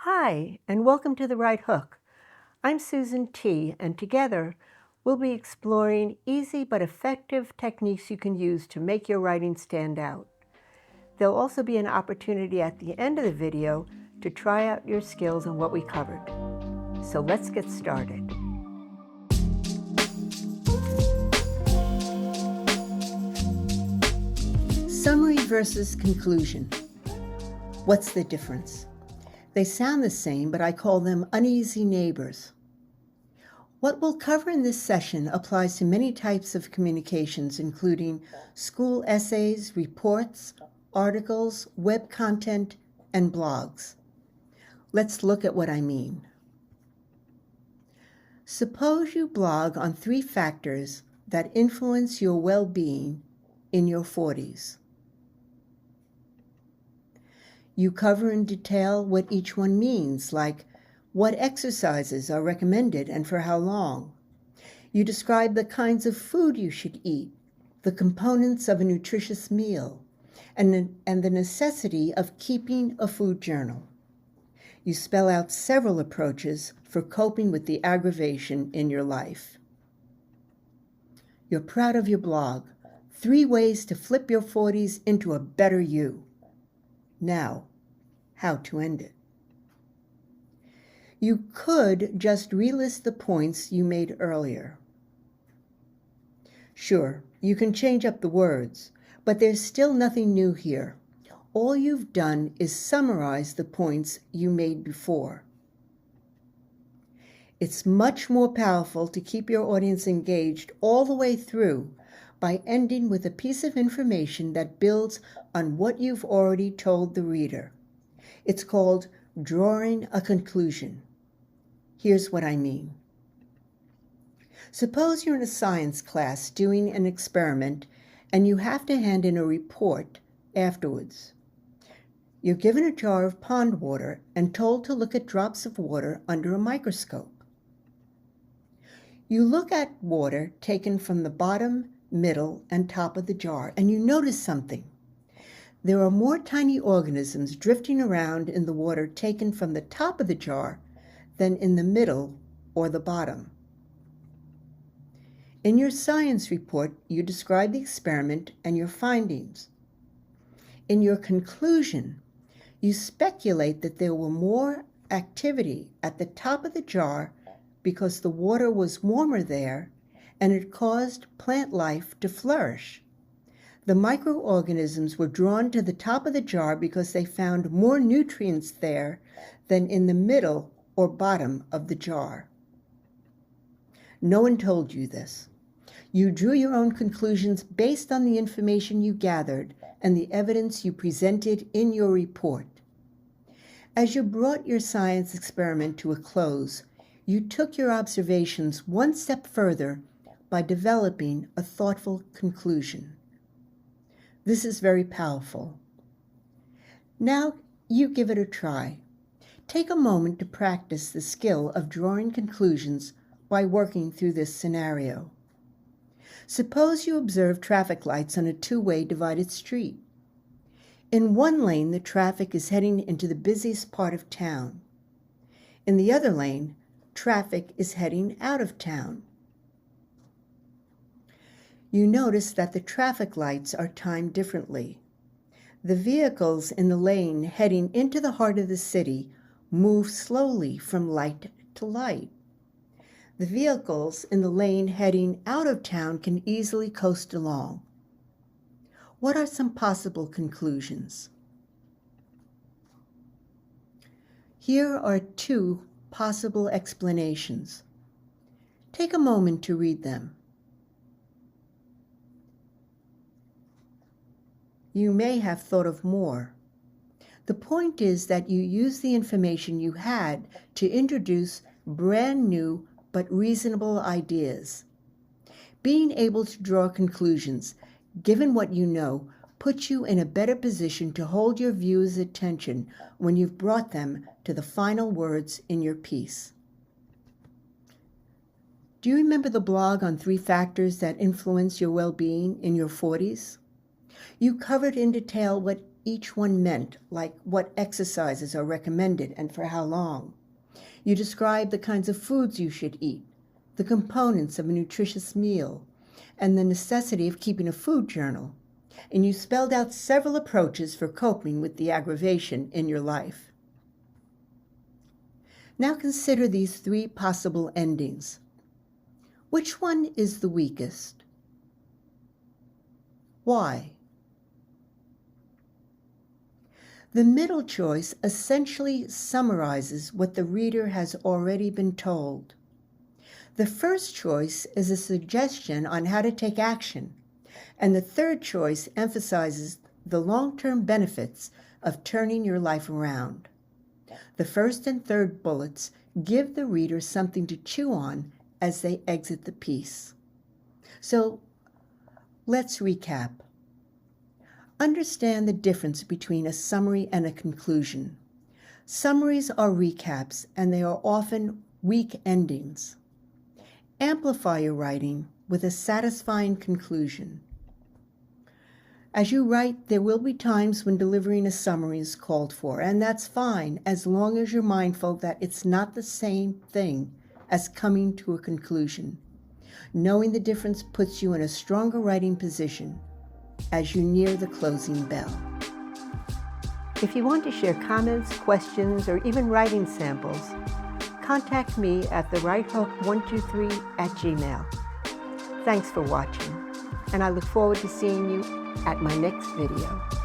Hi, and welcome to The Right Hook. I'm Susan T., and together we'll be exploring easy but effective techniques you can use to make your writing stand out. There'll also be an opportunity at the end of the video to try out your skills on what we covered. So let's get started. Summary versus conclusion. What's the difference? They sound the same, but I call them uneasy neighbors. What we'll cover in this session applies to many types of communications, including school essays, reports, articles, web content, and blogs. Let's look at what I mean. Suppose you blog on 3 factors that influence your well-being in your 40s. You cover in detail what each one means, like what exercises are recommended and for how long. You describe the kinds of food you should eat, the components of a nutritious meal, and the necessity of keeping a food journal. You spell out several approaches for coping with the aggravation in your life. You're proud of your blog. 3 ways to flip your 40s into a better you. Now, how to end it. You could just relist the points you made earlier. Sure, you can change up the words, but there's still nothing new here. All you've done is summarize the points you made before. It's much more powerful to keep your audience engaged all the way through by ending with a piece of information that builds on what you've already told the reader. It's called drawing a conclusion. Here's what I mean. Suppose you're in a science class doing an experiment and you have to hand in a report afterwards. You're given a jar of pond water and told to look at drops of water under a microscope. You look at water taken from the bottom, middle, and top of the jar, and you notice something. There are more tiny organisms drifting around in the water taken from the top of the jar than in the middle or the bottom. In your science report, you describe the experiment and your findings. In your conclusion, you speculate that there were more activity at the top of the jar because the water was warmer there and it caused plant life to flourish. The microorganisms were drawn to the top of the jar because they found more nutrients there than in the middle or bottom of the jar. No one told you this. You drew your own conclusions based on the information you gathered and the evidence you presented in your report. As you brought your science experiment to a close, you took your observations one step further by developing a thoughtful conclusion. This is very powerful. Now you give it a try. Take a moment to practice the skill of drawing conclusions by working through this scenario. Suppose you observe traffic lights on a 2-way divided street. In one lane, the traffic is heading into the busiest part of town. In the other lane, traffic is heading out of town. You notice that the traffic lights are timed differently. The vehicles in the lane heading into the heart of the city move slowly from light to light. The vehicles in the lane heading out of town can easily coast along. What are some possible conclusions? Here are 2 possible explanations. Take a moment to read them. You may have thought of more. The point is that you use the information you had to introduce brand new but reasonable ideas. Being able to draw conclusions, given what you know, puts you in a better position to hold your viewers' attention when you've brought them to the final words in your piece. Do you remember the blog on 3 factors that influence your well-being in your 40s? You covered in detail what each one meant, like what exercises are recommended and for how long. You describe the kinds of foods you should eat, the components of a nutritious meal, and the necessity of keeping a food journal. And you spelled out several approaches for coping with the aggravation in your life. Now consider these 3 possible endings. Which one is the weakest? Why? The middle choice essentially summarizes what the reader has already been told. The first choice is a suggestion on how to take action, and the third choice emphasizes the long-term benefits of turning your life around. The first and third bullets give the reader something to chew on as they exit the piece. So let's recap. Understand the difference between a summary and a conclusion. Summaries are recaps, and they are often weak endings. Amplify your writing with a satisfying conclusion. As you write, there will be times when delivering a summary is called for, and that's fine as long as you're mindful that it's not the same thing as coming to a conclusion. Knowing the difference puts you in a stronger writing position as you near the closing bell. If you want to share comments, questions, or even writing samples, contact me at thewritehook123@gmail. Thanks for watching, and I look forward to seeing you at my next video.